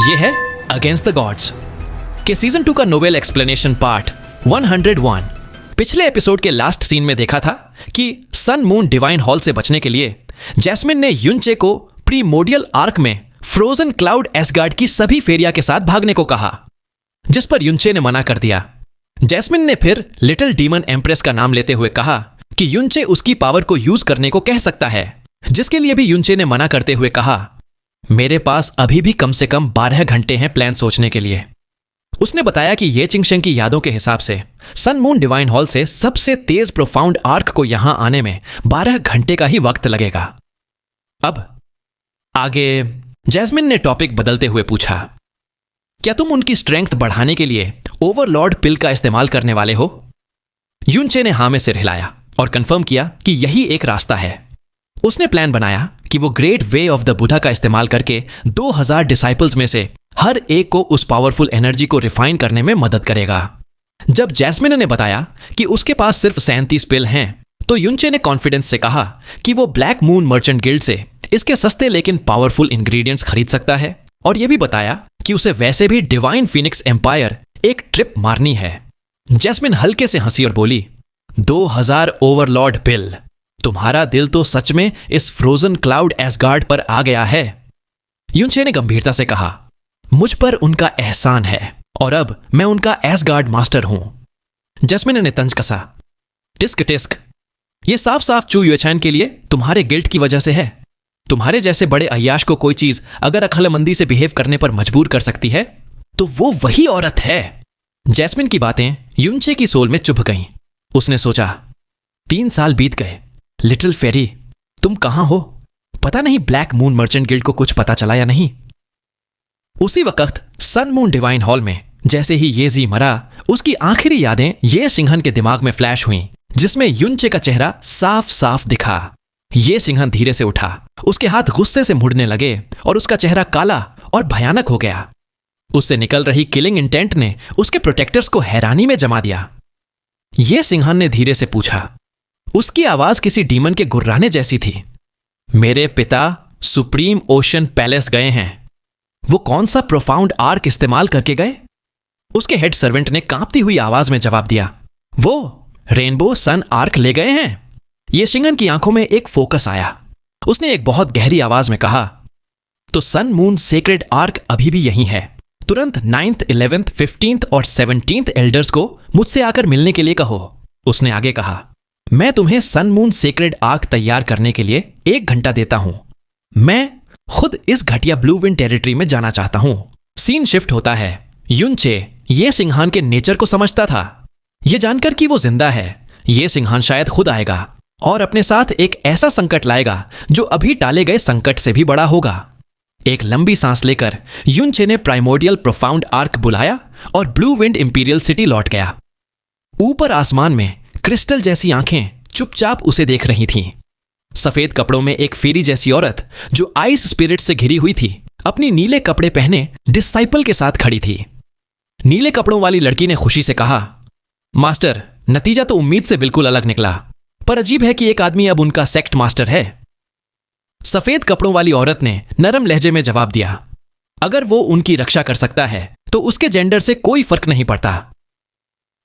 ये है against the gods के सीजन 2 का नोवेल एक्सप्लेनेशन पार्ट 101। पिछले एपिसोड के लास्ट सीन में देखा था कि सन मून डिवाइन हॉल से बचने के लिए जैस्मिन ने युनचे को प्रीमोडियल आर्क में फ्रोजन क्लाउड एसगार्ड की सभी फेरिया के साथ भागने को कहा, जिस पर युनचे ने मना कर दिया। जैस्मिन ने फिर लिटिल डीमन एम्प्रेस का नाम लेते हुए कहा कि युनचे उसकी पावर को यूज करने को कह सकता है, जिसके लिए भी युनचे ने मना करते हुए कहा, मेरे पास अभी भी कम से कम 12 घंटे हैं प्लान सोचने के लिए। उसने बताया कि ये चिंगशेंग की यादों के हिसाब से सन मून डिवाइन हॉल से सबसे तेज प्रोफाउंड आर्क को यहां आने में 12 घंटे का ही वक्त लगेगा। अब आगे जैस्मिन ने टॉपिक बदलते हुए पूछा, क्या तुम उनकी स्ट्रेंथ बढ़ाने के लिए ओवरलॉर्ड पिल का इस्तेमाल करने वाले हो? युनचे ने हां में सिर हिलाया और कंफर्म किया कि यही एक रास्ता है। उसने प्लान बनाया कि वो great way of the Buddha का इस्तेमाल करके 2000 डिसाइपल्स में से हर एक को उस पावरफुल एनर्जी को रिफाइन करने में मदद करेगा। जब जैस्मिन ने बताया कि उसके पास सिर्फ 37 पिल हैं, तो युनचे ने कॉन्फिडेंस से कहा कि वो ब्लैक मून मर्चेंट गिल्ड से इसके सस्ते लेकिन पावरफुल इंग्रेडिएंट्स खरीद सकता है, और यह भी बताया कि उसे वैसे भी डिवाइन फीनिक्स एम्पायर एक ट्रिप मारनी है। जैस्मिन हल्के से हंसी और बोली, 2000 ओवरलॉर्ड पिल, तुम्हारा दिल तो सच में इस फ्रोजन क्लाउड एसगार्ड पर आ गया है। युनचे ने गंभीरता से कहा, मुझ पर उनका एहसान है और अब मैं उनका एसगार्ड मास्टर हूं। जैस्मिन ने तंज कसा, टिस्क टिस्क, यह साफ साफ चू युएचैन के लिए तुम्हारे गिल्ट की वजह से है। तुम्हारे जैसे बड़े अय्याश को कोई चीज अगर अक्लमंदी से बिहेव करने पर मजबूर कर सकती है तो वो वही औरत है। जैस्मिन की बातें युनचे की सोल में चुभ गईं। उसने सोचा, 3 साल बीत गए, लिटिल फेरी तुम कहां हो? पता नहीं ब्लैक मून मर्चेंट गिल्ड को कुछ पता चला या नहीं। उसी वक्त सन मून डिवाइन हॉल में जैसे ही ये जी मरा, उसकी आखिरी यादें ये सिंहन के दिमाग में फ्लैश हुईं, जिसमें युनचे का चेहरा साफ साफ दिखा। ये सिंहन धीरे से उठा, उसके हाथ गुस्से से मुड़ने लगे और उसका चेहरा काला और भयानक हो गया। उससे निकल रही किलिंग इंटेंट ने उसके प्रोटेक्टर्स को हैरानी में जमा दिया। ये सिंहन ने धीरे से पूछा, उसकी आवाज किसी डीमन के गुर्राने जैसी थी, मेरे पिता सुप्रीम ओशन पैलेस गए हैं। वो कौन सा प्रोफाउंड आर्क इस्तेमाल करके गए? उसके हेड सर्वेंट ने कांपती हुई आवाज में जवाब दिया, वो रेनबो सन आर्क ले गए हैं। ये सिंहन की आंखों में एक फोकस आया। उसने एक बहुत गहरी आवाज में कहा, तो सन मून सेक्रेड आर्क अभी भी यहीं है। तुरंत 9th, 11th, 15th और 17th एल्डर्स को मुझसे आकर मिलने के लिए कहो। उसने आगे कहा, मैं तुम्हें सन मून सेक्रेड आर्क तैयार करने के लिए 1 घंटा देता हूं। मैं खुद इस घटिया ब्लू विंड टेरिटरी में जाना चाहता हूं। सीन शिफ्ट होता है। युनचे ये सिंहान के नेचर को समझता था। यह जानकर कि वो जिंदा है, ये सिंहान शायद खुद आएगा और अपने साथ एक ऐसा संकट लाएगा जो अभी टाले गए संकट से भी बड़ा होगा। एक लंबी सांस लेकर युनचे ने प्राइमोर्डियल प्रोफाउंड आर्क बुलाया और ब्लू विंड इंपीरियल सिटी लौट गया। ऊपर आसमान में क्रिस्टल जैसी आंखें चुपचाप उसे देख रही थीं। सफेद कपड़ों में एक फेरी जैसी औरत जो आइस स्पिरिट से घिरी हुई थी, अपनी नीले कपड़े पहने डिसाइपल के साथ खड़ी थी। नीले कपड़ों वाली लड़की ने खुशी से कहा, मास्टर, नतीजा तो उम्मीद से बिल्कुल अलग निकला, पर अजीब है कि एक आदमी अब उनका सेक्ट मास्टर है। सफेद कपड़ों वाली औरत ने नरम लहजे में जवाब दिया, अगर वो उनकी रक्षा कर सकता है तो उसके जेंडर से कोई फर्क नहीं पड़ता।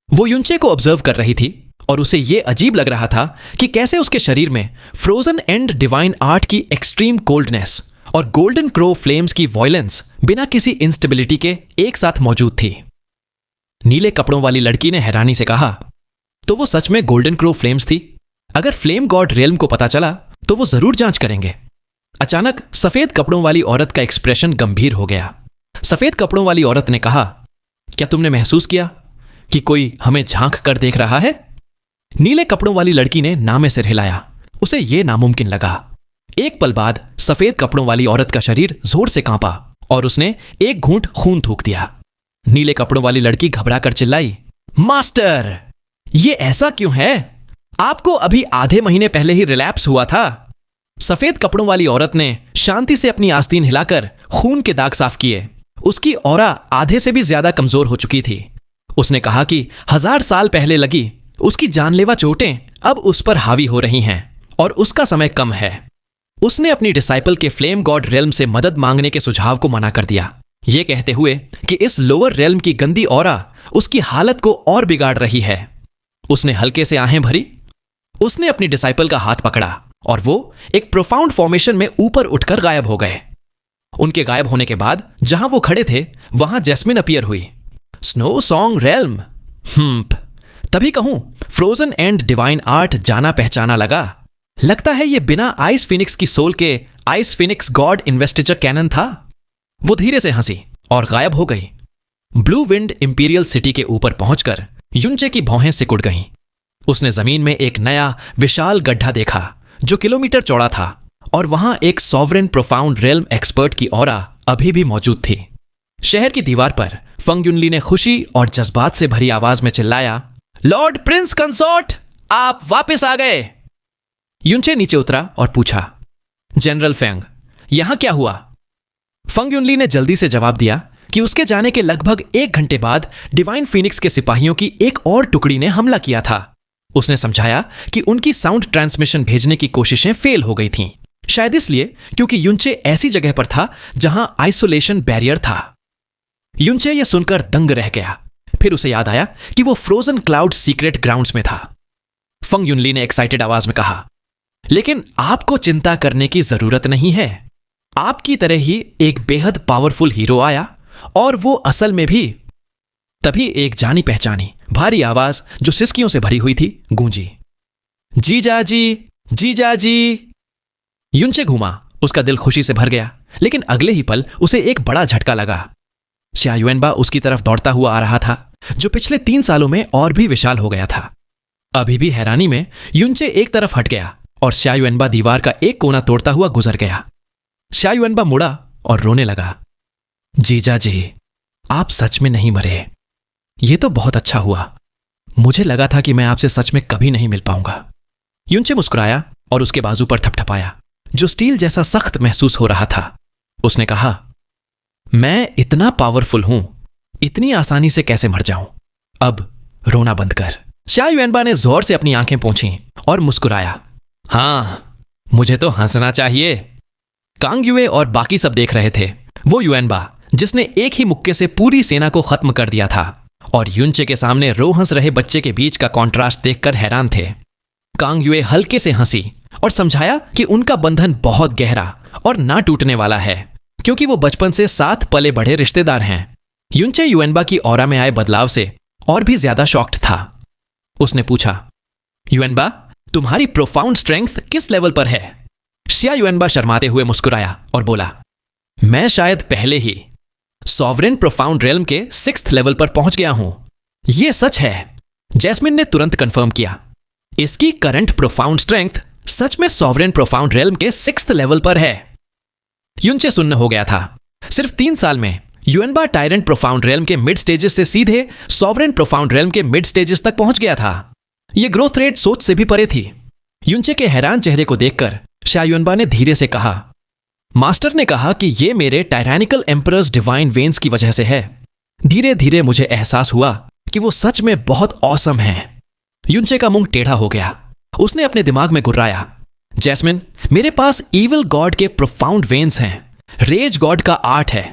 वो युनचे को ऑब्जर्व कर रही थी और उसे यह अजीब लग रहा था कि कैसे उसके शरीर में फ्रोजन एंड डिवाइन आर्ट की एक्सट्रीम कोल्डनेस और गोल्डन क्रो फ्लेम्स की वॉयलेंस बिना किसी इंस्टेबिलिटी के एक साथ मौजूद थी। नीले कपड़ों वाली लड़की ने हैरानी से कहा, तो वो सच में गोल्डन क्रो फ्लेम्स थी? अगर फ्लेम गॉड रेल्म को पता चला तो वो जरूर जांच करेंगे। अचानक सफेद कपड़ों वाली औरत का एक्सप्रेशन गंभीर हो गया। सफेद कपड़ों वाली औरत ने कहा, क्या तुमने महसूस किया कि कोई हमें झांक कर देख रहा है? नीले कपड़ों वाली लड़की ने ना में सिर हिलाया। उसे यह नामुमकिन लगा। एक पल बाद सफेद कपड़ों वाली औरत का शरीर जोर से कांपा और उसने एक घूंट खून थूक दिया। नीले कपड़ों वाली लड़की घबराकर चिल्लाई, मास्टर, ये ऐसा क्यों है? आपको अभी आधे महीने पहले ही रिलैप्स हुआ था। सफेद कपड़ों वाली औरत ने शांति से अपनी आस्तीन हिलाकर खून के दाग साफ किए। उसकी ऑरा आधे से भी ज्यादा कमजोर हो चुकी थी। उसने कहा कि 1000 साल पहले लगी उसकी जानलेवा चोटें अब उस पर हावी हो रही हैं और उसका समय कम है। उसने अपनी डिसाइपल के फ्लेम गॉड रेल्म से मदद मांगने के सुझाव को मना कर दिया। ये कहते हुए कि इस लोअर रेल्म की गंदी ऑरा उसकी हालत को और बिगाड़ रही है। उसने हल्के से आहें भरी, उसने अपनी डिसाइपल का हाथ पकड़ा और वो एक प्रोफाउंड फॉर्मेशन में ऊपर उठकर गायब हो गए। उनके गायब होने के बाद जहां वो खड़े थे वहां जैस्मिन अपीयर हुई। Snow song realm. तभी कहूं फ्रोजन एंड डिवाइन आर्ट जाना पहचाना लगा। लगता है ये बिना आइस फिनिक्स की सोल के आइस फिनिक्स गॉड इन्वेस्टिगर कैनन था। वो धीरे से हंसी और गायब हो गई। ब्लू विंड इंपीरियल सिटी के ऊपर पहुंचकर युनचे की भौहें सिकुड़ गईं। उसने जमीन में एक नया विशाल गड्ढा देखा जो किलोमीटर चौड़ा था और वहां एक सॉवरेन प्रोफाउंड रेल्म एक्सपर्ट की ऑरा अभी भी मौजूद थी। शहर की दीवार पर फंग युनली ने खुशी और जज्बात से भरी आवाज में चिल्लाया, लॉर्ड प्रिंस कंसॉर्ट, आप वापस आ गए। युनचे नीचे उतरा और पूछा, जनरल फेंग, यहां क्या हुआ? फंग युनली ने जल्दी से जवाब दिया कि उसके जाने के लगभग 1 घंटे बाद डिवाइन फीनिक्स के सिपाहियों की एक और टुकड़ी ने हमला किया था। उसने समझाया कि उनकी साउंड ट्रांसमिशन भेजने की कोशिशें फेल हो गई थीं, शायद इसलिए क्योंकि युनचे ऐसी जगह पर था जहां आइसोलेशन बैरियर था। युनचे यह सुनकर दंग रह गया। फिर उसे याद आया कि वो फ्रोजन क्लाउड सीक्रेट ग्राउंड्स में था। फंग युनली ने एक्साइटेड आवाज में कहा, लेकिन आपको चिंता करने की जरूरत नहीं है। आपकी तरह ही एक बेहद पावरफुल हीरो आया और वो असल में भी। तभी एक जानी पहचानी भारी आवाज जो सिसकियों से भरी हुई थी गूंजी, जीजाजी, जीजाजी। युनचे घूमा, उसका दिल खुशी से भर गया, लेकिन अगले ही पल उसे एक बड़ा झटका लगा। श्या युएनबा उसकी तरफ दौड़ता हुआ आ रहा था, जो पिछले 3 सालों में और भी विशाल हो गया था। अभी भी हैरानी में युनचे एक तरफ हट गया और श्या युएनबा दीवार का एक कोना तोड़ता हुआ गुजर गया। श्या युएनबा मुड़ा और रोने लगा, जीजाजी, आप सच में नहीं मरे। ये तो बहुत अच्छा हुआ। मुझे लगा था कि मैं आपसे सच में कभी नहीं मिल पाऊंगा। युनचे मुस्कुराया और उसके बाजू पर थपथपाया, जो स्टील जैसा सख्त महसूस हो रहा था। उसने कहा, मैं इतना पावरफुल हूं, इतनी आसानी से कैसे मर जाऊं? अब रोना बंद कर। श्या युएनबा ने जोर से अपनी आंखें पोंछी और मुस्कुराया, हां, मुझे तो हंसना चाहिए। कांग युए और बाकी सब देख रहे थे। वो युएनबा जिसने एक ही मुक्के से पूरी सेना को खत्म कर दिया था और युनचे के सामने रो हंस रहे बच्चे के बीच का कॉन्ट्रास्ट देखकर हैरान थे। कांग युए हल्के से हंसी और समझाया कि उनका बंधन बहुत गहरा और ना टूटने वाला है, क्योंकि वो बचपन से साथ पले बढ़े रिश्तेदार हैं। युनचे युएनबा की ऑरा में आए बदलाव से और भी ज्यादा शॉक्ड था। उसने पूछा, युएनबा, तुम्हारी प्रोफाउंड स्ट्रेंथ किस लेवल पर है? श्या युएनबा शर्माते हुए मुस्कुराया और बोला, मैं शायद पहले ही सॉवरेन प्रोफाउंड रेल्म के 6th लेवल पर पहुंच गया हूं। यह सच है। जैस्मिन ने तुरंत कंफर्म किया, इसकी करंट प्रोफाउंड स्ट्रेंथ सच में सॉवरेन प्रोफाउंड रेल्म के 6th लेवल पर है। युनचे सुन्न हो गया था। सिर्फ 3 साल में युएनबा टायरेंट प्रोफाउंड रेल्म के मिड स्टेजेस से सीधे सॉवरेन प्रोफाउंड रेल्म के मिड स्टेजेस तक पहुंच गया था। यह ग्रोथ रेट सोच से भी परे थी। युनचे के हैरान चेहरे को देखकर श्या युएनबा ने धीरे से कहा, मास्टर ने कहा कि यह मेरे टायरैनिकल एम्परर्स डिवाइन वेन्स की वजह से है। धीरे धीरे मुझे एहसास हुआ कि वो सच में बहुत ऑसम हैं। युनचे का मुंह टेढ़ा हो गया। उसने अपने दिमाग में गुर्राया, जैस्मिन, मेरे पास ईविल गॉड के प्रोफाउंड वेन्स हैं, रेज गॉड का आर्ट है,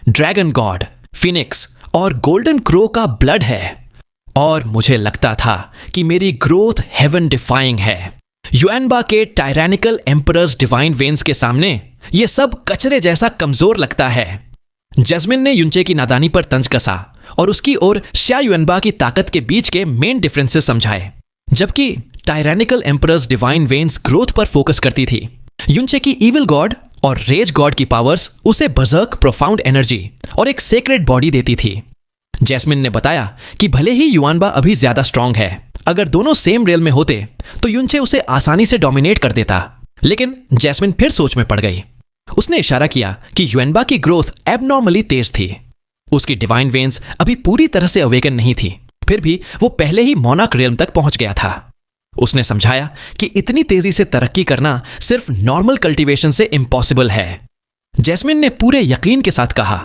ड्रैगन गॉड, फिनिक्स और गोल्डन क्रो का ब्लड है, और मुझे लगता था कि मेरी ग्रोथ हेवन डिफाइंग है। युएनबा के टायरैनिकल एम्परर्स डिवाइन वेन्स के सामने यह सब कचरे जैसा कमजोर लगता है। जैस्मिन ने युनचे की नादानी पर तंज कसा और उसकी ओर श्या युएनबा की ताकत के बीच के मेन डिफरेंसेस समझाए। जबकि टायरैनिकल एम्परर्स डिवाइन वेन्स ग्रोथ पर फोकस करती थी, युनचे की ईविल गॉड और रेज गॉड की पावर्स उसे बर्जर्क प्रोफाउंड एनर्जी और एक सेक्रेड बॉडी देती थी। जैस्मिन ने बताया कि भले ही युएनबा अभी ज्यादा स्ट्रांग है, अगर दोनों सेम रेल में होते तो युनचे उसे आसानी से डोमिनेट कर देता। लेकिन जैस्मिन फिर सोच में पड़ गई। उसने इशारा किया कि युएनबा की ग्रोथ एबनॉर्मली तेज थी। उसकी डिवाइन वेन्स अभी पूरी तरह से अवेकन नहीं थी, फिर भी वो पहले ही मोनार्क रेल्म तक पहुंच गया था। उसने समझाया कि इतनी तेजी से तरक्की करना सिर्फ नॉर्मल कल्टीवेशन से इम्पॉसिबल है। जैस्मिन ने पूरे यकीन के साथ कहा,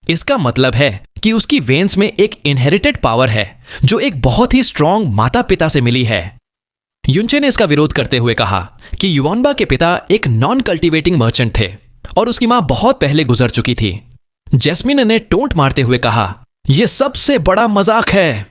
इसका मतलब है कि उसकी वेन्स में एक इनहेरिटेड पावर है जो एक बहुत ही स्ट्रांग माता पिता से मिली है। युनचे ने इसका विरोध करते हुए कहा कि युएनबा के पिता एक नॉन कल्टीवेटिंग मर्चेंट थे और उसकी मां बहुत पहले गुजर चुकी थी। जैस्मिन ने टोंट मारते हुए कहा, यह सबसे बड़ा मजाक है।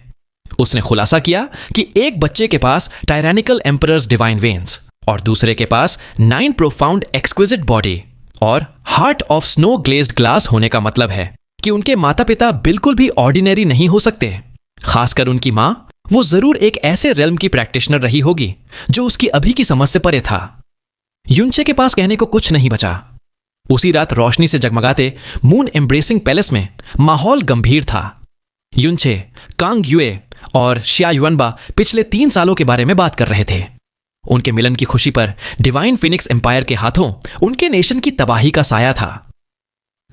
उसने खुलासा किया कि एक बच्चे के पास टायरैनिकल एम्परर्स डिवाइन वेन्स और दूसरे के पास 9 प्रोफाउंड एक्सक्विजिट बॉडी और heart of snow glazed glass होने का मतलब है कि उनके माता पिता बिल्कुल भी ऑर्डिनरी नहीं हो सकते। खासकर उनकी मां, वो जरूर एक ऐसे रेल्म की प्रैक्टिशनर रही होगी जो उसकी अभी की समझ से परे था। युनचे के पास कहने को कुछ नहीं बचा। उसी रात रोशनी से जगमगाते मून एम्ब्रेसिंग पैलेस में माहौल गंभीर था। युनचे, कांग युए और शिया युअनबा पिछले 3 सालों के बारे में बात कर रहे थे। उनके मिलन की खुशी पर डिवाइन फिनिक्स एम्पायर के हाथों उनके नेशन की तबाही का साया था।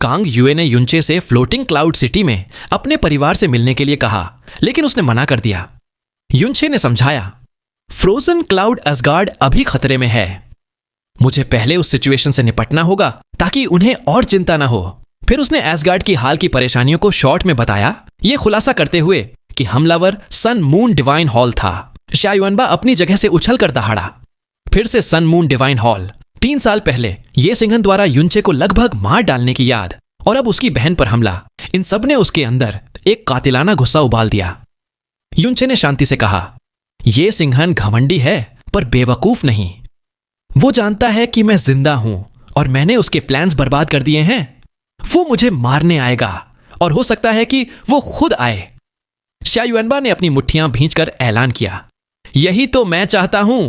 कांग युए ने युनचे से फ्लोटिंग क्लाउड सिटी में अपने परिवार से मिलने के लिए कहा, लेकिन उसने मना कर दिया। युनचे ने समझाया, फ्रोजन क्लाउड असगार्ड अभी खतरे में है। मुझे पहले उस सिचुएशन से निपटना होगा ताकि उन्हें और चिंता ना हो। फिर उसने एसगार्ड की हाल की परेशानियों को शॉर्ट में बताया, यह खुलासा करते हुए कि हमलावर सन मून डिवाइन हॉल था। शिया युअनबा अपनी जगह से उछलकर दहाड़ा। फिर से सन मून डिवाइन हॉल। 3 साल पहले ये सिंघन द्वारा युनचे को लगभग मार डालने की याद और अब उसकी बहन पर हमला, इन सब ने उसके अंदर एक कातिलाना गुस्सा उबाल दिया। युनचे ने शांति से कहा, यह सिंघन घमंडी है पर बेवकूफ नहीं। वो जानता है कि मैं जिंदा हूं और मैंने उसके प्लान्स बर्बाद कर दिए हैं। वो मुझे मारने आएगा और हो सकता है कि वो खुद आए। शिया युअनबा ने अपनी मुट्ठियां भींचकर ऐलान किया, यही तो मैं चाहता हूं।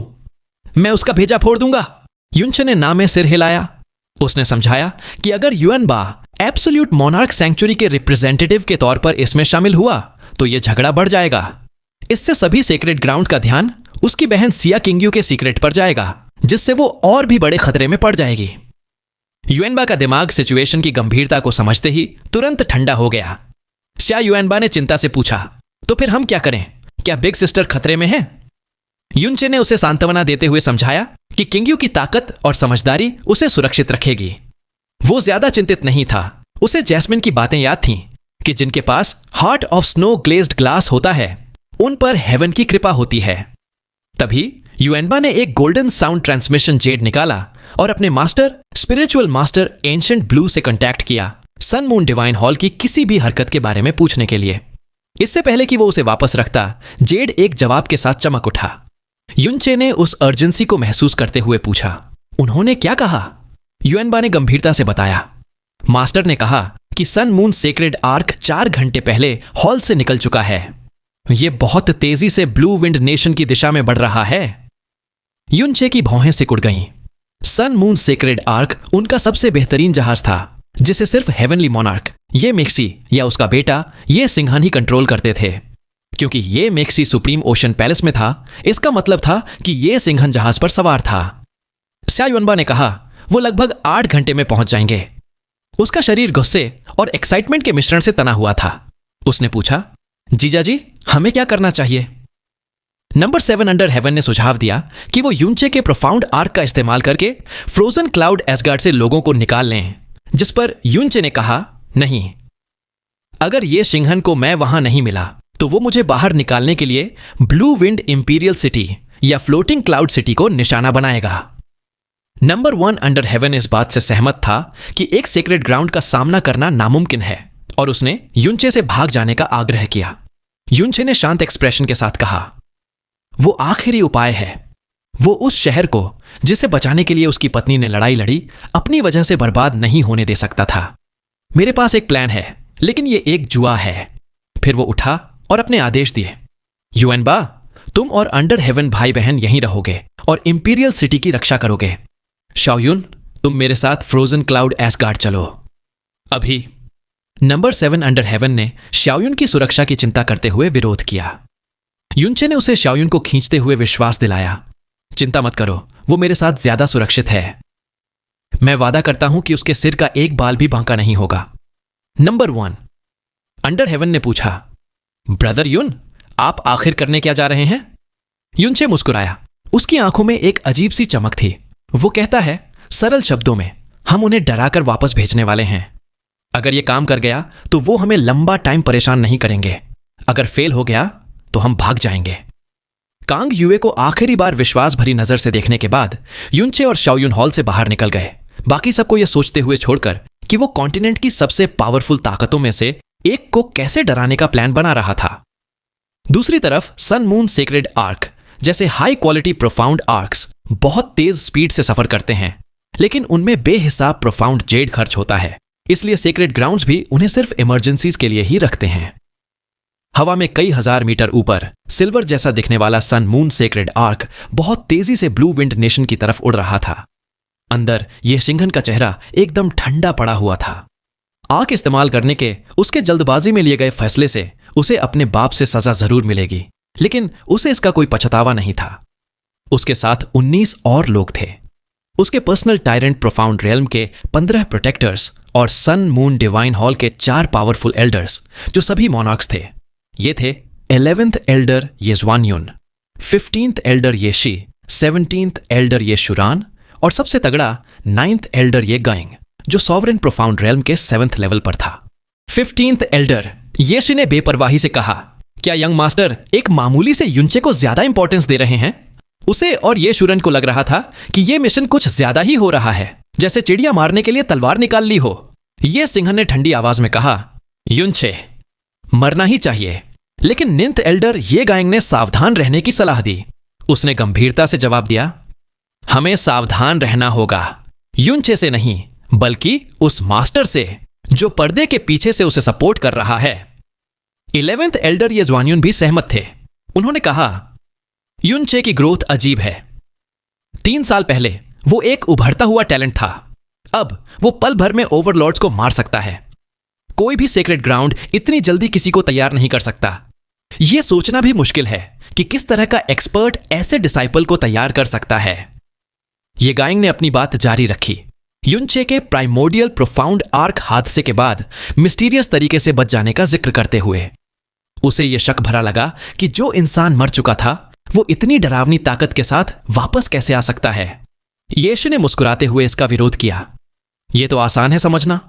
मैं उसका भेजा फोड़ दूंगा। युनचे ने ना में सिर हिलाया। उसने समझाया कि अगर युअनबा एब्सोल्यूट मोनार्क सैंक्चुरी के रिप्रेजेंटेटिव के तौर पर इसमें शामिल हुआ तो यह झगड़ा बढ़ जाएगा। इससे सभी सीक्रेट ग्राउंड का ध्यान उसकी बहन सिया किंग्यू के सीक्रेट पर जाएगा, जिससे वो और भी बड़े खतरे में पड़ जाएगी। युएनबा का दिमाग सिचुएशन की गंभीरता को समझते ही तुरंत ठंडा हो गया। शिया युएनबा ने चिंता से पूछा, तो फिर हम क्या करें? क्या बिग सिस्टर खतरे में है? युनचे ने उसे सांत्वना देते हुए समझाया कि किंग्यू की ताकत और समझदारी उसे सुरक्षित रखेगी। वो ज्यादा चिंतित नहीं था। उसे जैस्मिन की बातें याद थीं कि जिनके पास heart of snow glazed glass होता है उन पर हेवन की कृपा होती है। तभी युएनबा ने एक गोल्डन साउंड ट्रांसमिशन जेड निकाला और अपने master spiritual master ancient blue से कांटेक्ट किया, सन मून डिवाइन हॉल की किसी भी हरकत के बारे में पूछने के लिए। इससे पहले कि वो उसे वापस रखता, जेड एक जवाब के साथ चमक उठा। युनचे ने उस अर्जेंसी को महसूस करते हुए पूछा, उन्होंने क्या कहा? युएनबा ने गंभीरता से बताया, मास्टर ने कहा कि सन मून सेक्रेड आर्क 4 घंटे पहले हॉल से निकल चुका है। यह बहुत तेजी से ब्लू विंड नेशन की दिशा में बढ़ रहा है। युनचे की भौहें सिकुड़ गईं। सन मून सेक्रेड आर्क उनका सबसे बेहतरीन जहाज था, जिसे सिर्फ हेवनली मोनार्क, ये मेक्सी या उसका बेटा, ये सिंघन ही कंट्रोल करते थे। क्योंकि ये मेक्सी सुप्रीम ओशन पैलेस में था, इसका मतलब था कि ये सिंघन जहाज पर सवार था। शिया युअनबा ने कहा, वो लगभग 8 घंटे में पहुंच जाएंगे। उसका शरीर गुस्से और एक्साइटमेंट के मिश्रण से तना हुआ था। उसने पूछा, जीजा जी, हमें क्या करना चाहिए? नंबर 7 अंडर हेवन ने सुझाव दिया कि वो युनचे के प्रोफाउंड आर्क का इस्तेमाल करके फ्रोजन क्लाउड एसगार्ड से लोगों को निकाल लें, जिस पर युनचे ने कहा, नहीं, अगर ये सिंघन को मैं वहां नहीं मिला तो वो मुझे बाहर निकालने के लिए ब्लू विंड इंपीरियल सिटी या फ्लोटिंग क्लाउड सिटी को निशाना बनाएगा। नंबर 1 अंडर हेवन इस बात से सहमत था कि एक सीक्रेट ग्राउंड का सामना करना नामुमकिन है और उसने युनचे से भाग जाने का आग्रह किया। युनचे ने शांत एक्सप्रेशन के साथ कहा, वो आखिरी उपाय है। वो उस शहर को जिसे बचाने के लिए उसकी पत्नी ने लड़ाई लड़ी, अपनी वजह से बर्बाद नहीं होने दे सकता था। मेरे पास एक प्लान है, लेकिन ये एक जुआ है। फिर वो उठा और अपने आदेश दिए, युएनबा, तुम और अंडर हेवन भाई बहन यहीं रहोगे और इंपीरियल सिटी की रक्षा करोगे। शाओयुन, तुम मेरे साथ फ्रोजन क्लाउड एसगार्ड चलो अभी। नंबर 7 अंडर हेवन ने शाओयुन की सुरक्षा की चिंता करते हुए विरोध किया। युनचे ने उसे शाओयुन को खींचते हुए विश्वास दिलाया, चिंता मत करो, वो मेरे साथ ज्यादा सुरक्षित है। मैं वादा करता हूं कि उसके सिर का एक बाल भी बांका नहीं होगा। नंबर 1 अंडर हेवन ने पूछा, ब्रदर युन, आप आखिर करने क्या जा रहे हैं? युनचे मुस्कुराया। उसकी आंखों में एक अजीब सी चमक थी। वो कहता है, सरल शब्दों में, हम उन्हें डराकर वापस भेजने वाले हैं। अगर यह काम कर गया तो वो हमें लंबा टाइम परेशान नहीं करेंगे। अगर फेल हो गया तो हम भाग जाएंगे। कांग युए को आखिरी बार विश्वास भरी नजर से देखने के बाद युनचे और शाओयुन हॉल से बाहर निकल गए, बाकी सबको यह सोचते हुए छोड़कर कि वो कॉन्टिनेंट की सबसे पावरफुल ताकतों में से एक को कैसे डराने का प्लान बना रहा था। दूसरी तरफ सन मून सेक्रेड आर्क जैसे हाई क्वालिटी प्रोफाउंड आर्क्स बहुत तेज स्पीड से सफर करते हैं, लेकिन उनमें बेहिसाब प्रोफाउंड जेड खर्च होता है, इसलिए सेक्रेड ग्राउंड्स भी उन्हें सिर्फ इमरजेंसीज के लिए ही रखते हैं। हवा में कई हजार मीटर ऊपर सिल्वर जैसा दिखने वाला सन मून सेक्रेड आर्क बहुत तेजी से ब्लू विंड नेशन की तरफ उड़ रहा था। अंदर यह सिंघन का चेहरा एकदम ठंडा पड़ा हुआ था। आर्क इस्तेमाल करने के उसके जल्दबाजी में लिए गए फैसले से उसे अपने बाप से सजा जरूर मिलेगी, लेकिन उसे इसका कोई पछतावा नहीं था। उसके साथ 19 और लोग थे। उसके पर्सनल टायरेंट प्रोफाउंड रियल्म के 15 प्रोटेक्टर्स और सन मून डिवाइन हॉल के 4 पावरफुल एल्डर्स जो सभी मोनार्क्स थे। ये थे 11th एल्डर येज़वानयुन, 15th एल्डर येशी, 17th एल्डर येशुरान और सबसे तगड़ा 9th एल्डर ये गाइंग जो सॉवरेन प्रोफाउंड रियल्म के 7th लेवल पर था। 15th एल्डर येशी ने बेपरवाही से कहा, क्या यंग मास्टर एक मामूली से युनचे को ज्यादा इंपॉर्टेंस दे रहे हैं? उसे और ये शुरन को लग रहा था कि यह मिशन कुछ ज्यादा ही हो रहा है, जैसे चिड़िया मारने के लिए तलवार निकाल ली हो। यह सिंघन ने ठंडी आवाज में कहा, युनचे मरना ही चाहिए, लेकिन 9th एल्डर ये गायंग ने सावधान रहने की सलाह दी। उसने गंभीरता से जवाब दिया, हमें सावधान रहना होगा, युनचे से नहीं बल्कि उस मास्टर से जो पर्दे के पीछे से उसे सपोर्ट कर रहा है। 11th एल्डर येज़वानयुन भी सहमत थे। उन्होंने कहा, युनचे की ग्रोथ अजीब है। 3 साल पहले वो एक उभरता हुआ टैलेंट था, अब वो पल भर में ओवरलॉर्ड्स को मार सकता है। कोई भी सेक्रेड ग्राउंड इतनी जल्दी किसी को तैयार नहीं कर सकता। यह सोचना भी मुश्किल है कि किस तरह का एक्सपर्ट ऐसे डिसाइपल को तैयार कर सकता है। ये गाइंग ने अपनी बात जारी रखी। युनचे के प्राइमोर्डियल प्रोफाउंड आर्क हादसे के बाद मिस्टीरियस तरीके से बच जाने का जिक्र करते हुए उसे यह शक भरा लगा कि जो इंसान मर चुका था वो इतनी डरावनी ताकत के साथ वापस कैसे आ सकता है। येश ने मुस्कुराते हुए इसका विरोध किया। यह तो आसान है समझना।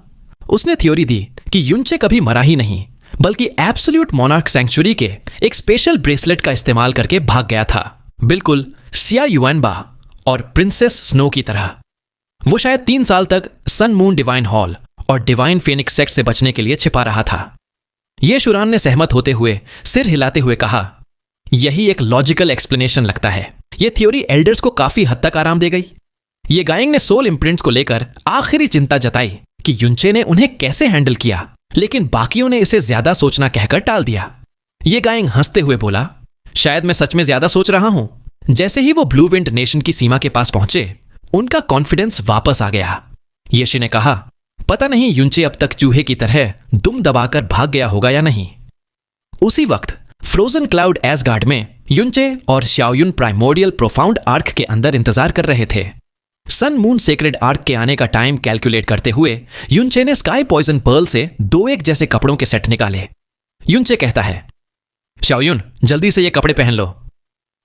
उसने थ्योरी दी कि युनचे कभी मरा ही नहीं, बल्कि एब्सोल्यूट मोनार्क सैंक्चुरी के एक स्पेशल ब्रेसलेट का इस्तेमाल करके भाग गया था, बिल्कुल सिया युएनबा और प्रिंसेस स्नो की तरह। वो शायद 3 साल तक सन मून डिवाइन हॉल और डिवाइन फेनिक्स सेक्ट से बचने के लिए छिपा रहा था। ये शुरान ने सहमत होते हुए सिर हिलाते हुए कहा, यही एक लॉजिकल एक्सप्लेनेशन लगता है। यह थ्योरी एल्डर्स को काफी हद तक आराम दे गई। ये गाइंग ने सोल इम्प्रिंट्स को लेकर आखिरी चिंता जताई कि युनचे ने उन्हें कैसे हैंडल किया, लेकिन बाकियों ने इसे ज्यादा सोचना कहकर टाल दिया। ये गाइंग हंसते हुए बोला, शायद मैं सच में ज्यादा सोच रहा हूं। जैसे ही वो ब्लू विंड नेशन की सीमा के पास पहुंचे, उनका कॉन्फिडेंस वापस आ गया। येशी ने कहा, पता नहीं युनचे अब तक चूहे की तरह दुम दबाकर भाग गया होगा या नहीं। उसी वक्त फ्रोजन क्लाउड एसगार्ड में युनचे और शाओयुन प्राइमोर्डियल प्रोफाउंड आर्क के अंदर इंतजार कर रहे थे। सन मून सेक्रेड आर्क के आने का टाइम कैलकुलेट करते हुए युनचे ने स्काई पॉइजन पर्ल से 2 एक जैसे कपड़ों के सेट निकाले। युनचे कहता है, शाओयुन जल्दी से ये कपड़े पहन लो।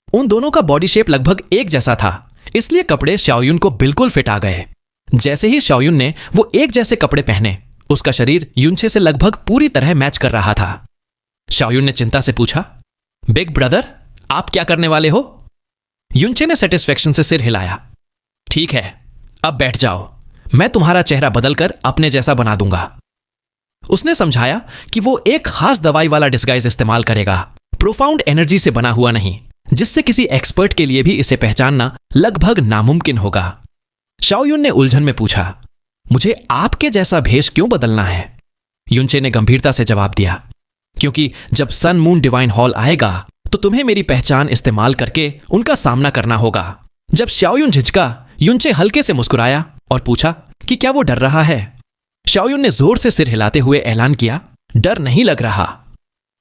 उन दोनों का बॉडी शेप लगभग एक जैसा था, इसलिए कपड़े शाओयुन को बिल्कुल फिट आ गए। जैसे ही शाओयुन ने वो एक जैसे कपड़े पहने, उसका शरीर युनचे से लगभग पूरी तरह मैच कर रहा था। शाओयुन ने चिंता से पूछा, बिग ब्रदर आप क्या करने वाले हो? युनचे ने सेटिस्फेक्शन से सिर हिलाया। ठीक है, अब बैठ जाओ, मैं तुम्हारा चेहरा बदलकर अपने जैसा बना दूंगा। उसने समझाया कि वो एक खास दवाई वाला डिस्गाइज इस्तेमाल करेगा, प्रोफाउंड एनर्जी से बना हुआ नहीं, जिससे किसी एक्सपर्ट के लिए भी इसे पहचानना लगभग नामुमकिन होगा। शाओयुन ने उलझन में पूछा, मुझे आपके जैसा भेष क्यों बदलना है? युनचे ने गंभीरता से जवाब दिया, क्योंकि जब सन मून डिवाइन हॉल आएगा तो तुम्हें मेरी पहचान इस्तेमाल करके उनका सामना करना होगा। जब शाओयुन झिझका, युनचे हल्के से मुस्कुराया और पूछा कि क्या वो डर रहा है। शाओयुन ने जोर से सिर हिलाते हुए ऐलान किया, डर नहीं लग रहा।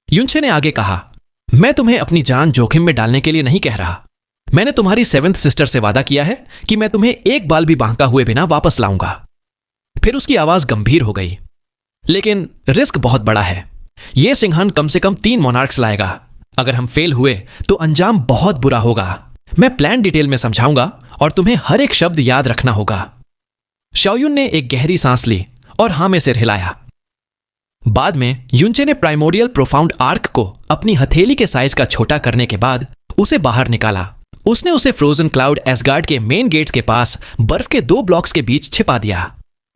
युनचे ने आगे कहा, मैं तुम्हें अपनी जान जोखिम में डालने के लिए नहीं कह रहा। मैंने तुम्हारी 7th सिस्टर से वादा किया है कि मैं तुम्हें एक बाल भी बांका हुए बिना वापस लाऊंगा। फिर उसकी आवाज गंभीर हो गई, लेकिन रिस्क बहुत बड़ा है। यह सिंघन कम से कम 3 मोनार्क्स लाएगा। अगर हम फेल हुए तो अंजाम बहुत बुरा होगा। मैं प्लान डिटेल में समझाऊंगा और तुम्हें हर एक शब्द याद रखना होगा। शाओयुन ने एक गहरी सांस ली और हां में सिर हिलाया। बाद में युनचे ने प्राइमोर्डियल प्रोफाउंड आर्क को अपनी हथेली के साइज का छोटा करने के बाद उसे बाहर निकाला। उसने उसे फ्रोजन क्लाउड एसगार्ड के मेन गेट्स के पास बर्फ के 2 ब्लॉक्स के बीच छिपा दिया।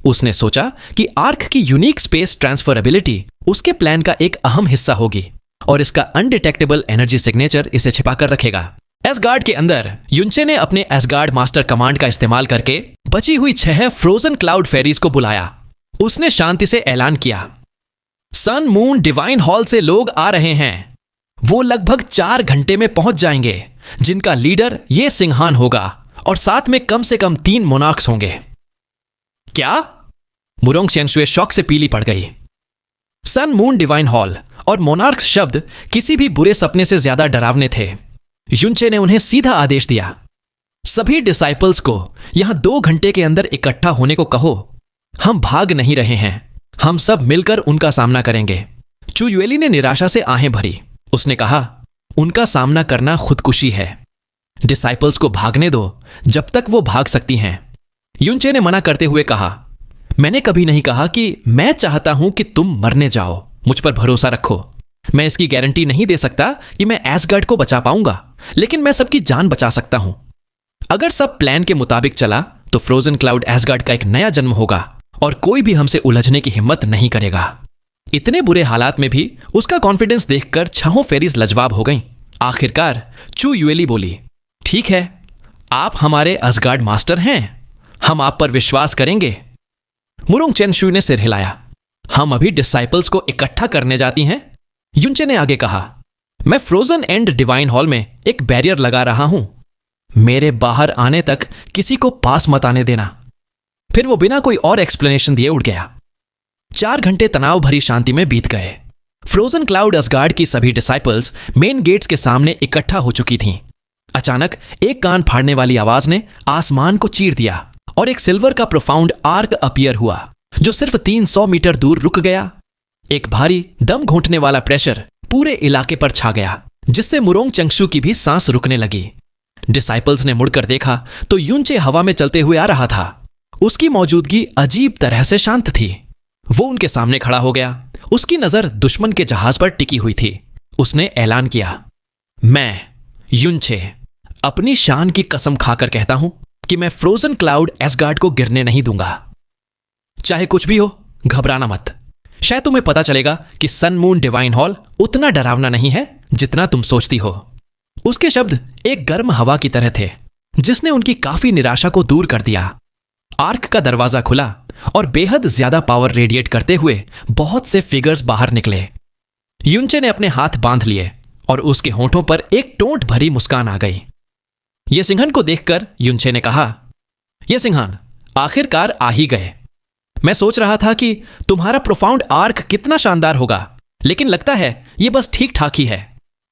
उसने सोचा कि आर्क की यूनिक स्पेस ट्रांसफरेबिलिटी उसके प्लान का एक अहम हिस्सा होगी और इसका अनडिटेक्टेबल एनर्जी सिग्नेचर इसे छिपा कर रखेगा। एसगार्ड के अंदर युनचे ने अपने एसगार्ड मास्टर कमांड का इस्तेमाल करके बची हुई 6 फ्रोजन क्लाउड फेरीज को बुलाया। उसने शांति से ऐलान किया, सन मून डिवाइन हॉल से लोग आ रहे हैं। वो लगभग 4 घंटे में पहुंच जाएंगे, जिनका लीडर ये सिंहान होगा और साथ में कम से कम 3 मोनार्क्स होंगे। क्या? मुरोंग चेंगशुए शौक से पीली पड़ गई। सन मून डिवाइन हॉल और मोनार्क्स शब्द किसी भी बुरे सपने से ज्यादा डरावने थे। युनचे ने उन्हें सीधा आदेश दिया, सभी डिसाइपल्स को यहां 2 घंटे के अंदर इकट्ठा होने को कहो। हम भाग नहीं रहे हैं, हम सब मिलकर उनका सामना करेंगे। चू युएली ने निराशा से आहें भरी। उसने कहा, उनका सामना करना खुदकुशी है। डिसाइपल्स को भागने दो जब तक वो भाग सकती हैं। युनचे ने मना करते हुए कहा, मैंने कभी नहीं कहा कि मैं चाहता हूं कि तुम मरने जाओ। मुझ पर भरोसा रखो। मैं इसकी गारंटी नहीं दे सकता कि मैं एसगार्ड को बचा पाऊंगा, लेकिन मैं सबकी जान बचा सकता हूं। अगर सब प्लान के मुताबिक चला तो फ्रोजन क्लाउड एसगार्ड का एक नया जन्म होगा और कोई भी हमसे उलझने की हिम्मत नहीं करेगा। इतने बुरे हालात में भी उसका कॉन्फिडेंस देखकर 6 फेरीज लजवाब हो गईं। आखिरकार चू युएली बोली, ठीक है, आप हमारे असगार्ड मास्टर हैं, हम आप पर विश्वास करेंगे। मुरोंग चेंगशु ने सिर हिलाया, हम अभी डिसाइपल्स को इकट्ठा करने जाती हैं। युनचे ने आगे कहा, मैं फ्रोजन एंड डिवाइन हॉल में एक बैरियर लगा रहा हूं। मेरे बाहर आने तक किसी को पास मत आने देना। फिर वो बिना कोई और एक्सप्लेनेशन दिए उड़ गया। 4 घंटे तनाव भरी शांति में बीत गए। फ्रोजन क्लाउड असगार्ड की सभी डिसाइपल्स मेन गेट्स के सामने इकट्ठा हो चुकी थीं। अचानक एक कान फाड़ने वाली आवाज ने आसमान को चीर दिया और एक सिल्वर का प्रोफाउंड आर्क अपीयर हुआ जो सिर्फ 300 मीटर दूर रुक गया। एक भारी दम घोंटने वाला प्रेशर पूरे इलाके पर छा गया, जिससे मुरोंग चेंगशु की भी सांस रुकने लगी। डिसाइपल्स ने मुड़कर देखा तो युनचे हवा में चलते हुए आ रहा था। उसकी मौजूदगी अजीब तरह से शांत थी। वो उनके सामने खड़ा हो गया। उसकी नजर दुश्मन के जहाज पर टिकी हुई थी। उसने ऐलान किया, मैं युनचे अपनी शान की कसम खाकर कहता हूं कि मैं फ्रोजन क्लाउड एसगार्ड को गिरने नहीं दूंगा। चाहे कुछ भी हो, घबराना मत। शायद तुम्हें पता चलेगा कि सन मून डिवाइन हॉल उतना डरावना नहीं है जितना तुम सोचती हो। उसके शब्द एक गर्म हवा की तरह थे, जिसने उनकी काफी निराशा को दूर कर दिया। आर्क का दरवाजा खुला और बेहद ज्यादा पावर रेडिएट करते हुए बहुत से फिगर्स बाहर निकले। युनचे ने अपने हाथ बांध लिए और उसके होंठों पर एक टोंट भरी मुस्कान आ गई। ये सिंहन को देखकर युनचे ने कहा, ये सिंहन आखिरकार आ ही गए। मैं सोच रहा था कि तुम्हारा प्रोफाउंड आर्क कितना शानदार होगा, लेकिन लगता है ये बस ठीक ठाक ही है।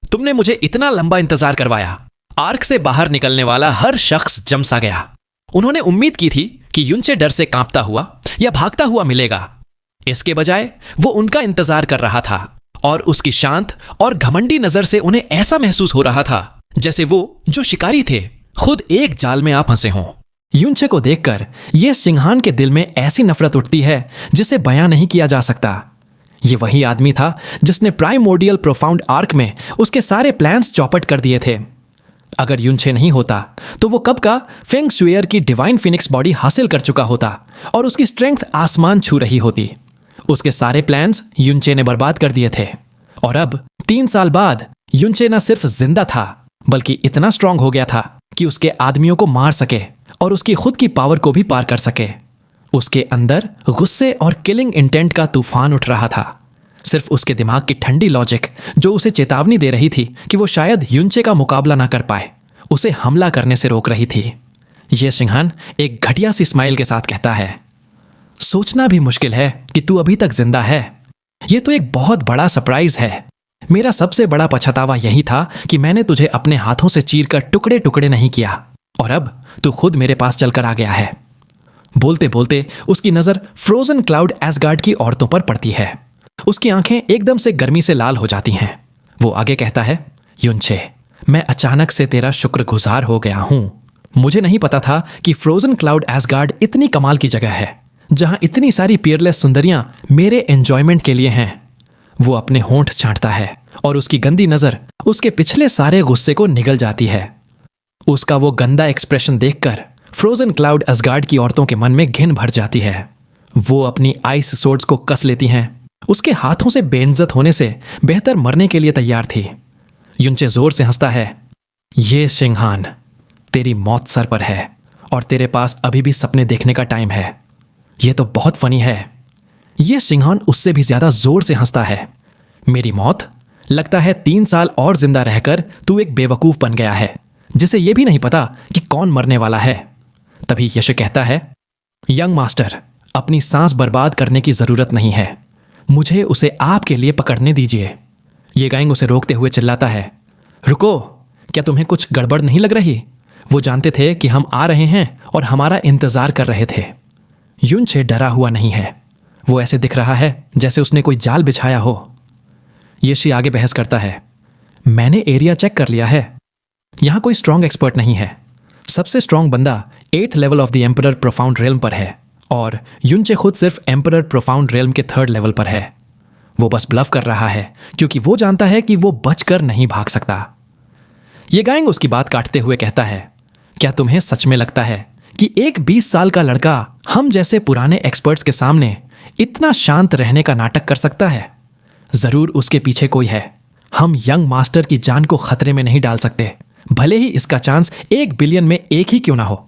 तुमने मुझे इतना लंबा इंतजार करवाया। आर्क से बाहर निकलने वाला हर शख्स जम सा गया। उन्होंने उम्मीद की थी कि युनचे डर से कांपता हुआ या भागता हुआ मिलेगा। इसके बजाय वो उनका इंतजार कर रहा था और उसकी शांत और घमंडी नजर से उन्हें ऐसा महसूस हो रहा था जैसे वो जो शिकारी थे खुद एक जाल में आ फंसे हों। युनचे को देखकर यह सिंहान के दिल में ऐसी नफरत उठती है जिसे बयां नहीं किया जा सकता। ये वही आदमी था जिसने प्राइमोर्डियल प्रोफाउंड आर्क में उसके सारे प्लान्स चौपट कर दिए थे। अगर युनचे नहीं होता तो वो कब का फेंग शुएर की डिवाइन फिनिक्स बॉडी हासिल कर चुका होता और उसकी स्ट्रेंथ आसमान छू रही होती। उसके सारे प्लान्स युनचे ने बर्बाद कर दिए थे और अब 3 साल बाद युनचे न सिर्फ जिंदा था बल्कि इतना स्ट्रांग हो गया था कि उसके आदमियों को मार सके और उसकी खुद की पावर को भी पार कर सके। उसके अंदर गुस्से और किलिंग इंटेंट का तूफान उठ रहा था। सिर्फ उसके दिमाग की ठंडी लॉजिक जो उसे चेतावनी दे रही थी कि वो शायद युनचे का मुकाबला ना कर पाए, उसे हमला करने से रोक रही थी। यह सिंहान एक घटिया सी स्माइल के साथ कहता है, सोचना भी मुश्किल है कि तू अभी तक जिंदा है। यह तो एक बहुत बड़ा सरप्राइज है। मेरा सबसे बड़ा पछतावा यही था कि मैंने तुझे अपने हाथों से चीरकर टुकड़े टुकड़े नहीं किया और अब तू खुद मेरे पास चलकर आ गया है। बोलते बोलते उसकी नजर फ्रोजन क्लाउड एसगार्ड की औरतों पर पड़ती है। उसकी आंखें एकदम से गर्मी से लाल हो जाती हैं। वो आगे कहता है, युनचे, मैं अचानक से तेरा शुक्रगुजार हो गया हूं। मुझे नहीं पता था कि फ्रोजन क्लाउड एसगार्ड इतनी कमाल की जगह है जहां इतनी सारी पियरलेस सुंदरियां मेरे एंजॉयमेंट के लिए हैं। वो अपने होंठ छांटता है और उसकी गंदी नजर उसके पिछले सारे गुस्से को निगल जाती है। उसका वो गंदा एक्सप्रेशन देखकर फ्रोजन क्लाउड असगार्ड की औरतों के मन में घिन भर जाती है। वो अपनी आइस सोर्ड्स को कस लेती हैं। उसके हाथों से बेइज्जत होने से बेहतर मरने के लिए तैयार थी। युनचे जोर से हंसता है। ये शिंगहान, तेरी मौत सर पर है और तेरे पास अभी भी सपने देखने का टाइम है। ये तो बहुत फनी है। ये शिंगहान उससे भी ज्यादा जोर से हंसता है। मेरी मौत? लगता है 3 साल और जिंदा रहकर तू एक बेवकूफ बन गया है जिसे यह भी नहीं पता कि कौन मरने वाला है। तभी यश कहता है, यंग मास्टर, अपनी सांस बर्बाद करने की जरूरत नहीं है। मुझे उसे आपके लिए पकड़ने दीजिए। ये गाइंग उसे रोकते हुए चिल्लाता है, रुको, क्या तुम्हें कुछ गड़बड़ नहीं लग रही? वो जानते थे कि हम आ रहे हैं और हमारा इंतजार कर रहे थे। युनचे डरा हुआ नहीं है। वो ऐसे दिख रहा है जैसे उसने कोई जाल बिछाया हो। येशी आगे बहस करता है, मैंने एरिया चेक कर लिया है। यहां कोई स्ट्रांग एक्सपर्ट नहीं है। सबसे स्ट्रांग बंदा 8th level of the emperor profound realm पर है और युनचे खुद सिर्फ एम्परर प्रोफाउंड रेल्म के 3rd लेवल पर है। वो बस ब्लफ कर रहा है क्योंकि वो जानता है कि वो बचकर नहीं भाग सकता। ये गाइंग उसकी बात काटते हुए कहता है, क्या तुम्हें सच में लगता है कि एक 20 साल का लड़का हम जैसे पुराने एक्सपर्ट्स के सामने इतना शांत रहने का नाटक कर सकता है? जरूर उसके पीछे कोई है। हम यंग मास्टर की जान को खतरे में नहीं डाल सकते, भले ही इसका चांस 1 बिलियन में एक ही क्यों ना हो।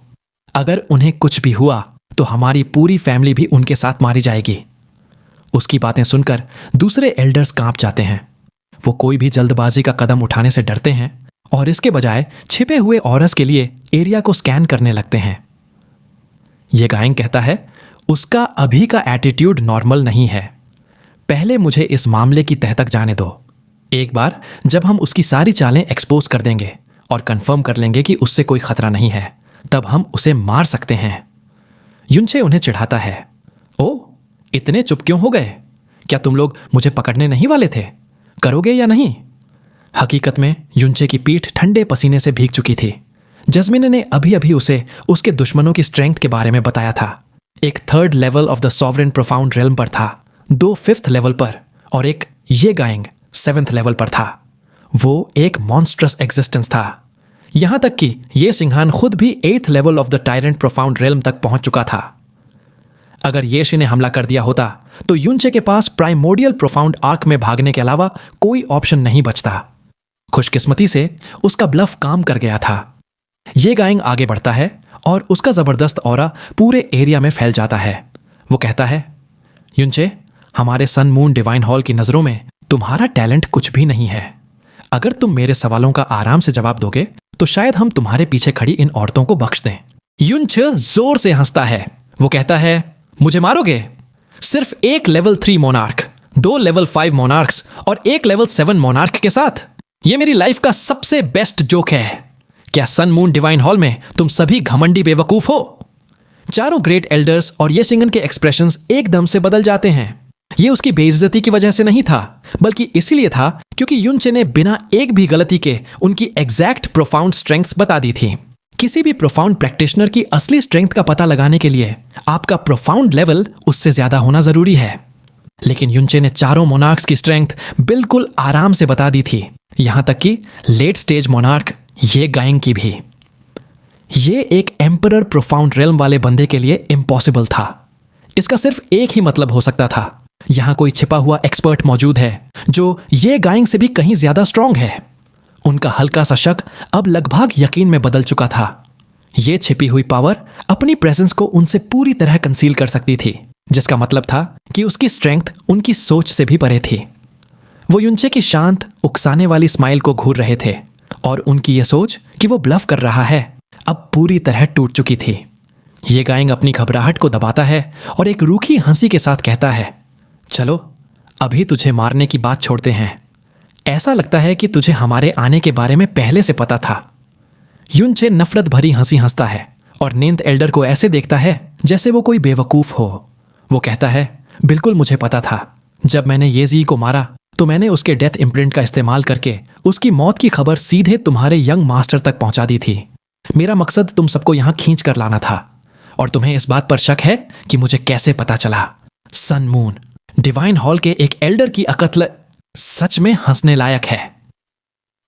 अगर उन्हें कुछ भी हुआ तो हमारी पूरी फैमिली भी उनके साथ मारी जाएगी। उसकी बातें सुनकर दूसरे एल्डर्स कांप जाते हैं। वो कोई भी जल्दबाजी का कदम उठाने से डरते हैं और इसके बजाय छिपे हुए औरस के लिए एरिया को स्कैन करने लगते हैं। ये गाइंग कहता है, उसका अभी का एटीट्यूड नॉर्मल नहीं है। पहले मुझे इस मामले की तह तक जाने दो। एक बार जब हम उसकी सारी चालें एक्सपोज कर देंगे और कंफर्म कर लेंगे कि उससे कोई खतरा नहीं है, तब हम उसे मार सकते हैं। युनचे उन्हें चिढ़ाता है, ओ, इतने चुप क्यों हो गए? क्या तुम लोग मुझे पकड़ने नहीं वाले थे? करोगे या नहीं? हकीकत में युनचे की पीठ ठंडे पसीने से भीग चुकी थी। जस्मिन ने अभी अभी उसे उसके दुश्मनों की स्ट्रेंथ के बारे में बताया था। एक 3rd level of the sovereign profound realm पर था, 2 5th लेवल पर और एक ये गाइंग 7th लेवल पर था। वो एक मॉन्स्ट्रस एग्जिस्टेंस था। यहां तक कि ये सिंघान खुद भी 8th level of the tyrant profound realm तक पहुंच चुका था। अगर येशी ने हमला कर दिया होता तो युनचे के पास प्राइमोडियल प्रोफाउंड आर्क में भागने के अलावा कोई ऑप्शन नहीं बचता। खुशकिस्मती से उसका ब्लफ काम कर गया था। ये गाइंग आगे बढ़ता है और उसका जबरदस्त ऑरा पूरे एरिया में फैल जाता है। वो कहता है, युनचे, हमारे सन मून डिवाइन हॉल की नजरों में तुम्हारा टैलेंट कुछ भी नहीं है। अगर तुम मेरे सवालों का आराम से जवाब दोगे तो शायद हम तुम्हारे पीछे खड़ी इन औरतों को बख्श दें। युनचे जोर से हंसता है। वो कहता है, मुझे मारोगे? सिर्फ एक लेवल 3 मोनार्क, 2 लेवल 5 मोनार्क्स और एक लेवल 7 मोनार्क के साथ? यह मेरी लाइफ का सबसे बेस्ट जोक है। क्या सन मून डिवाइन हॉल में तुम सभी घमंडी बेवकूफ हो? चारों ग्रेट एल्डर्स और ये सिंगन के एक्सप्रेशंस एकदम से बदल जाते हैं। ये उसकी बेइज्जती की वजह से नहीं था, बल्कि इसीलिए था क्योंकि युनचे ने बिना एक भी गलती के उनकी एग्जैक्ट प्रोफाउंड स्ट्रेंथ्स बता दी थी। किसी भी प्रोफाउंड प्रैक्टिशनर की असली स्ट्रेंथ का पता लगाने के लिए आपका प्रोफाउंड लेवल उससे ज्यादा होना जरूरी है। लेकिन युनचे ने चारों मोनार्क्स की स्ट्रेंथ बिल्कुल आराम से बता दी थी, यहां तक कि लेट स्टेज मोनार्क ये गाइंग की भी। ये एक एम्परर प्रोफाउंड रेल्म वाले बंदे के लिए इम्पॉसिबल था। इसका सिर्फ एक ही मतलब हो सकता था, यहां कोई छिपा हुआ एक्सपर्ट मौजूद है जो ये गाइंग से भी कहीं ज्यादा स्ट्रांग है। उनका हल्का सा शक अब लगभग यकीन में बदल चुका था। ये छिपी हुई पावर अपनी प्रेजेंस को उनसे पूरी तरह कंसील कर सकती थी, जिसका मतलब था कि उसकी स्ट्रेंथ उनकी सोच से भी परे थी। वो युनचे की शांत उकसाने वाली स्माइल को घूर रहे थे और उनकी ये सोच कि वो ब्लफ कर रहा है अब पूरी तरह टूट चुकी थी। ये गाइंग अपनी घबराहट को दबाता है और एक रूखी हंसी के साथ कहता है, चलो अभी तुझे मारने की बात छोड़ते हैं। ऐसा लगता है कि तुझे हमारे आने के बारे में पहले से पता था। युनचे नफरत भरी हंसी हंसता है और 9th एल्डर को ऐसे देखता है जैसे वो कोई बेवकूफ हो। वो कहता है, बिल्कुल मुझे पता था। जब मैंने येजी को मारा तो मैंने उसके डेथ इम्प्रिंट का इस्तेमाल करके उसकी मौत की खबर सीधे तुम्हारे यंग मास्टर तक पहुंचा दी थी। मेरा मकसद तुम सबको यहां खींच कर लाना था। और तुम्हें इस बात पर शक है कि मुझे कैसे पता चला? सन मून डिवाइन हॉल के एक एल्डर की अकत्ल सच में हंसने लायक है।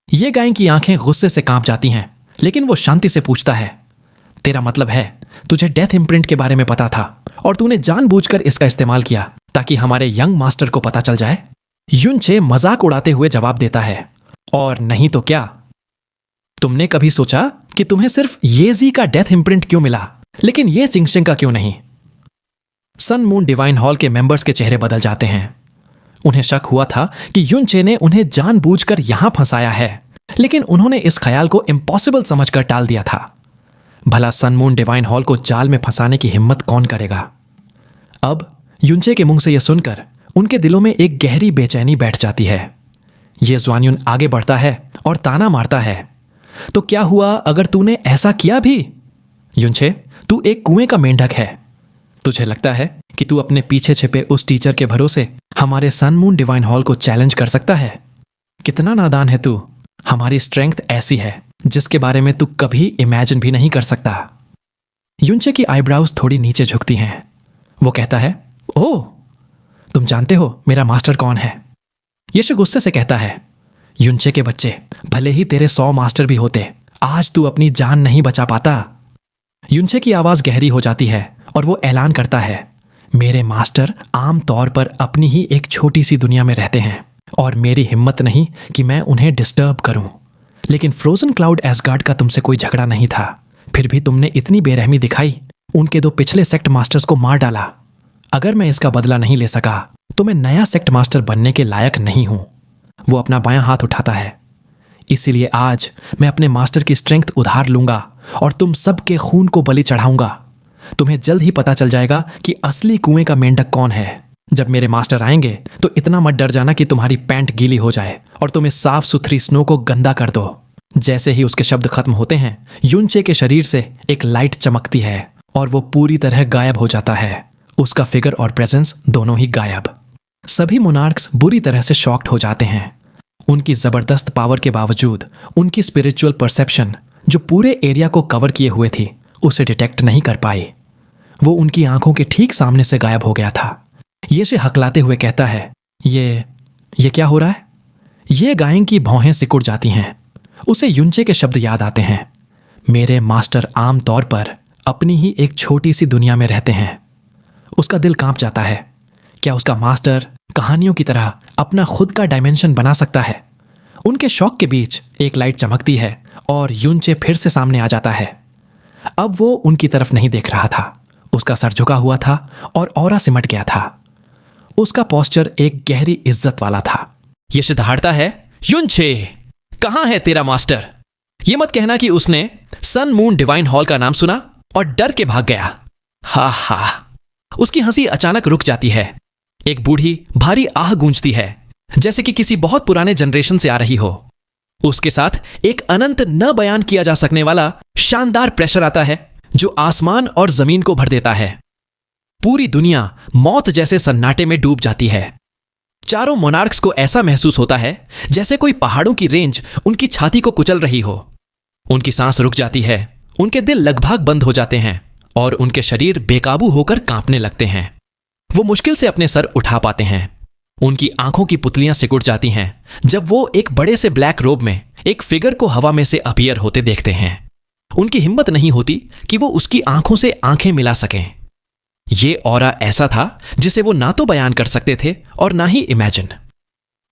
ये गाय की आंखें गुस्से से कांप जाती हैं, लेकिन वो शांति से पूछता है, तेरा मतलब है तुझे डेथ इम्प्रिंट के बारे में पता था और तूने जानबूझकर इसका इस्तेमाल किया ताकि हमारे यंग मास्टर को पता चल जाए। युनचे मजाक उड़ाते हुए जवाब देता है, और नहीं तो क्या। तुमने कभी सोचा कि तुम्हें सिर्फ येजी का डेथ इम्प्रिंट क्यों मिला, लेकिन ये चिंगशेंग का क्यों नहीं? सन मून डिवाइन हॉल के मेंबर्स के चेहरे बदल जाते हैं। उन्हें शक हुआ था कि युनचे ने उन्हें जानबूझकर यहां फंसाया है, लेकिन उन्होंने इस ख्याल को इम्पॉसिबल समझकर टाल दिया था। भला सन मून डिवाइन हॉल को जाल में फंसाने की हिम्मत कौन करेगा? अब युनचे के मुंह से यह सुनकर उनके दिलों में एक गहरी बेचैनी बैठ जाती है। यह ज़ुआनयुन आगे बढ़ता है और ताना मारता है, तो क्या हुआ अगर तूने ऐसा किया भी? युनचे, तू एक कुएं का मेंढक है। तुझे लगता है कि तू अपने पीछे छिपे उस टीचर के भरोसे हमारे सन मून डिवाइन हॉल को चैलेंज कर सकता है? कितना नादान है तू। हमारी स्ट्रेंथ ऐसी है जिसके बारे में तू कभी इमेजिन भी नहीं कर सकता। युनचे की आईब्राउज थोड़ी नीचे झुकती हैं। वो कहता है, ओह, तुम जानते हो मेरा मास्टर कौन है? येशु गुस्से से कहता है, युनचे के बच्चे, भले ही तेरे 100 मास्टर भी होते, आज तू अपनी जान नहीं बचा पाता। युनचे की आवाज गहरी हो जाती है और वो ऐलान करता है, मेरे मास्टर आम तौर पर अपनी ही एक छोटी सी दुनिया में रहते हैं और मेरी हिम्मत नहीं कि मैं उन्हें डिस्टर्ब करूं। लेकिन फ्रोजन क्लाउड एसगार्ड का तुमसे कोई झगड़ा नहीं था, फिर भी तुमने इतनी बेरहमी दिखाई, उनके 2 पिछले सेक्ट मास्टर्स को मार डाला। अगर मैं इसका बदला नहीं ले सका तो मैं नया सेक्ट मास्टर बनने के लायक नहीं हूं। वो अपना बायां हाथ उठाता है। इसीलिए आज मैं अपने मास्टर की स्ट्रेंथ उधार लूंगा और तुम सबके खून को बलि चढ़ाऊंगा। तुम्हें जल्द ही पता चल जाएगा कि असली कुएं का मेंढक कौन है। जब मेरे मास्टर आएंगे तो इतना मत डर जाना कि तुम्हारी पैंट गीली हो जाए और तुम इस साफ सुथरी स्नो को गंदा कर दो। जैसे ही उसके शब्द खत्म होते हैं, युनचे के शरीर से एक लाइट चमकती है और वो पूरी तरह गायब हो जाता है। उसका फिगर और प्रेजेंस दोनों ही गायब। सभी मोनार्क्स बुरी तरह से शॉक्ड हो जाते हैं। उनकी जबरदस्त पावर के बावजूद उनकी स्पिरिचुअल परसेप्शन, जो पूरे एरिया को कवर किए हुए थी, उसे डिटेक्ट नहीं कर पाई। वो उनकी आंखों के ठीक सामने से गायब हो गया था। येशे हकलाते हुए कहता है, ये क्या हो रहा है? ये गायें की भौहें सिकुड़ जाती हैं। उसे युनचे के शब्द याद आते हैं, मेरे मास्टर आम तौर पर अपनी ही एक छोटी सी दुनिया में रहते हैं। उसका दिल कांप जाता है। क्या उसका मास्टर कहानियों की तरह अपना खुद का डायमेंशन बना सकता है? उनके शौक के बीच एक लाइट चमकती है और युनचे फिर से सामने आ जाता है। अब वो उनकी तरफ नहीं देख रहा था। उसका सर झुका हुआ था और ऑरा सिमट गया था। उसका पोस्चर एक गहरी इज्जत वाला था। ये दहाड़ता है, युनचे, कहां है तेरा मास्टर? ये मत कहना कि उसने सन मून डिवाइन हॉल का नाम सुना और डर के भाग गया। हा हा। उसकी हंसी अचानक रुक जाती है। एक बूढ़ी भारी आह गूंजती है, जैसे कि किसी बहुत पुराने जनरेशन से आ रही हो। उसके साथ एक अनंत न बयान किया जा सकने वाला शानदार प्रेशर आता है जो आसमान और जमीन को भर देता है। पूरी दुनिया मौत जैसे सन्नाटे में डूब जाती है। चारों मोनार्क्स को ऐसा महसूस होता है जैसे कोई पहाड़ों की रेंज उनकी छाती को कुचल रही हो। उनकी सांस रुक जाती है, उनके दिल लगभग बंद हो जाते हैं और उनके शरीर बेकाबू होकर कांपने लगते हैं। वो मुश्किल से अपने सर उठा पाते हैं। उनकी आंखों की पुतलियां सिकुड़ जाती हैं जब वो एक बड़े से ब्लैक रोब में एक फिगर को हवा में से अपीयर होते देखते हैं। उनकी हिम्मत नहीं होती कि वो उसकी आंखों से आंखें मिला सकें। ये ऑरा ऐसा था जिसे वो ना तो बयान कर सकते थे और ना ही इमेजिन।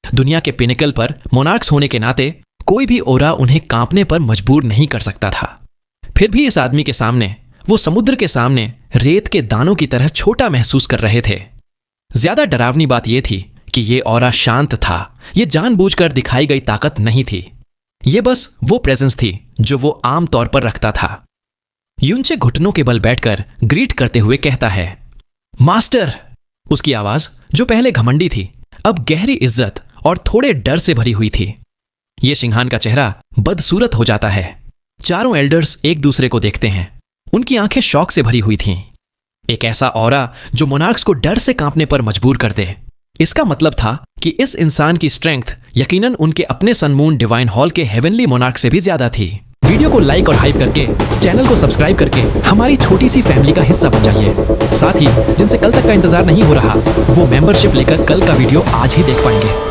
दुनिया के पिनिकल पर मोनार्क्स होने के नाते कोई भी ऑरा उन्हें कांपने पर मजबूर नहीं कर सकता था। फिर भी इस आदमी के सामने वो समुद्र के सामने रेत के दानों की तरह छोटा महसूस कर रहे थे। ज्यादा डरावनी बात यह थी कि ये ऑरा शांत था। ये जानबूझकर दिखाई गई ताकत नहीं थी। ये बस वो प्रेजेंस थी जो वो आम तौर पर रखता था। युनचे घुटनों के बल बैठकर ग्रीट करते हुए कहता है, मास्टर। उसकी आवाज, जो पहले घमंडी थी, अब गहरी इज्जत और थोड़े डर से भरी हुई थी। ये सिंहान का चेहरा बदसूरत हो जाता है। चारों एल्डर्स एक दूसरे को देखते हैं। उनकी आंखें शौक से भरी हुई थीं। एक ऐसा ऑरा जो मोनार्क्स को डर से कांपने पर मजबूर कर दे। इसका मतलब था कि इस इंसान की स्ट्रेंथ यकीनन उनके अपने सन मून डिवाइन हॉल के हेवनली मोनार्क से भी ज्यादा थी। वीडियो को लाइक और हाइप करके, चैनल को सब्सक्राइब करके हमारी छोटी सी फैमिली का हिस्सा बन जाइए। साथ ही जिनसे कल तक का इंतजार नहीं हो रहा, वो मेंबरशिप लेकर कल का वीडियो आज ही देख पाएंगे।